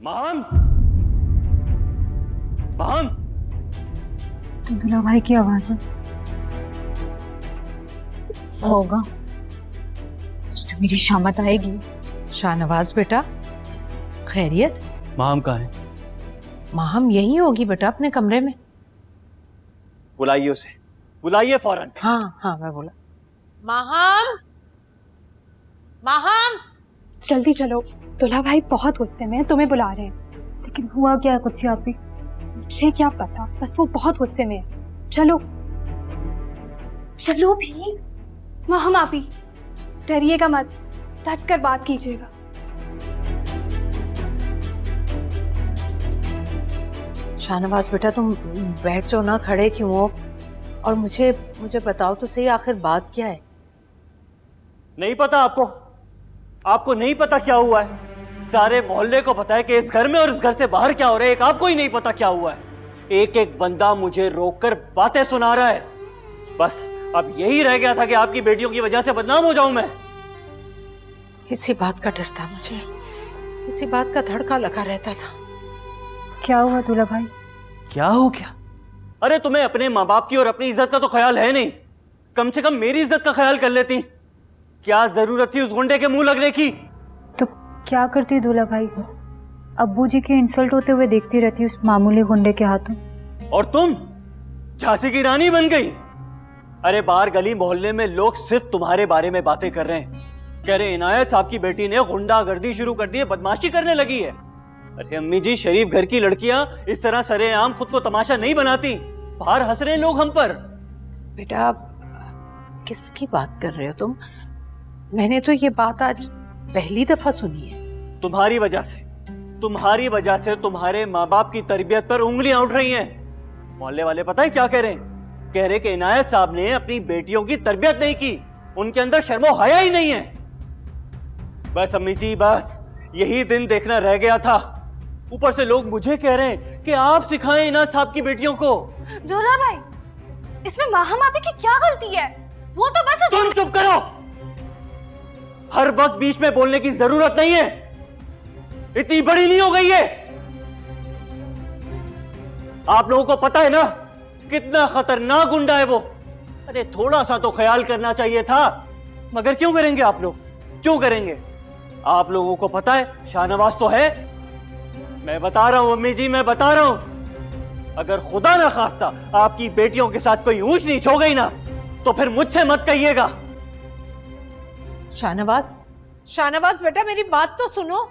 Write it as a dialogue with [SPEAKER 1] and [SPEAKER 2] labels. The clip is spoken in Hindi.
[SPEAKER 1] माम, माम,
[SPEAKER 2] तो दुल्हा भाई की आवाज है। होगा कुछ तो मेरी शामत आएगी।
[SPEAKER 3] शाहनवाज बेटा, खैरियत?
[SPEAKER 1] माम कहाँ है?
[SPEAKER 3] माहम यहीं होगी बेटा, अपने कमरे में।
[SPEAKER 1] बुलाइए उसे, बुलाइए फौरन।
[SPEAKER 3] हाँ हाँ, मैं बोला। माहम, माहम,
[SPEAKER 4] जल्दी चलो, दुल्हा भाई बहुत गुस्से में है, तुम्हें बुला रहे हैं।
[SPEAKER 2] लेकिन हुआ क्या है कुछ आप ही?
[SPEAKER 4] मुझे क्या पता, बस वो बहुत गुस्से में है। चलो चलो भी। हम आप ही डरिएगा मत, डट कर बात कीजिएगा।
[SPEAKER 3] शाहनवाज बेटा, तुम बैठ जाओ ना, खड़े क्यों हो? और मुझे बताओ तो सही, आखिर बात क्या है?
[SPEAKER 1] नहीं पता आपको? आपको नहीं पता क्या हुआ है? सारे मोहल्ले को पता है कि इस घर में और इस घर से बाहर क्या हो रहा है, एक आपको ही नहीं पता क्या हुआ है। एक एक बंदा मुझे रोककर बातें सुना रहा है। बस अब यही रह गया था कि आपकी बेटियों की वजह से बदनाम हो जाऊं मैं।
[SPEAKER 3] इसी बात का डर था मुझे, इसी बात का धड़का लगा रहता था।
[SPEAKER 2] क्या हुआ दूल्हा भाई?
[SPEAKER 1] क्या हो गया? अरे तुम्हें अपने माँ बाप की और अपनी इज्जत का तो ख्याल है नहीं। कम से कम मेरी इज्जत का ख्याल कर लेती। क्या जरूरत थी उस गुंडे के मुंह लगने की?
[SPEAKER 2] तो क्या करती दूल्हा भाई? अब्बू जी के इंसल्ट होते हुए देखती रहती उस मामूली गुंडे के हाथों।
[SPEAKER 1] और तुम झांसी की रानी बन गई। अरे बाहर गली मोहल्ले में लोग सिर्फ तुम्हारे बारे में बातें कर रहे हैं। कह रहे इनायत साहब की बेटी ने गुंडागर्दी शुरू कर दी है, बदमाशी करने लगी है। अरे अम्मी जी, शरीफ घर की लड़कियां इस तरह सरेआम खुद को तमाशा नहीं बनाती। बाहर हंस रहे हैं लोग हम पर।
[SPEAKER 3] बेटा, किसकी बात कर रहे हो तुम? मैंने तो ये बात आज पहली दफा सुनी है।
[SPEAKER 1] तुम्हारी वजह से, तुम्हारी वजह से तुम्हारे माँ बाप की तरबियत पर उंगलियां उठ रही हैं। मोहल्ले वाले पता है क्या कह रहे हैं? कह रहे कि इनायत साहब ने अपनी बेटियों की तरबियत नहीं की, उनके अंदर शर्मो हया ही नहीं है। बस अम्मी जी, बस यही दिन देखना रह गया था। ऊपर से लोग मुझे कह रहे हैं कि आप सिखाएं इनायत साहब की बेटियों को।
[SPEAKER 4] दुल्हा भाई, इसमें माहम आप ही की क्या गलती है? वो तो बस
[SPEAKER 1] तुम चुप करो। हर वक्त बीच में बोलने की जरूरत नहीं है। इतनी बड़ी नहीं हो गई है। आप लोगों को पता है ना कितना खतरनाक गुंडा है वो। अरे थोड़ा सा तो ख्याल करना चाहिए था। मगर क्यों करेंगे आप लोग? क्यों करेंगे? आप लोगों को पता है शाहनवाज तो है। मैं बता रहा हूं अम्मी जी, मैं बता रहा हूं, अगर खुदा ना खास्ता आपकी बेटियों के साथ कोई ऊंच नीच हो गई ना, तो फिर मुझसे मत कहिएगा।
[SPEAKER 3] शाहनवाज, शाहनवाज बेटा, मेरी बात तो सुनो।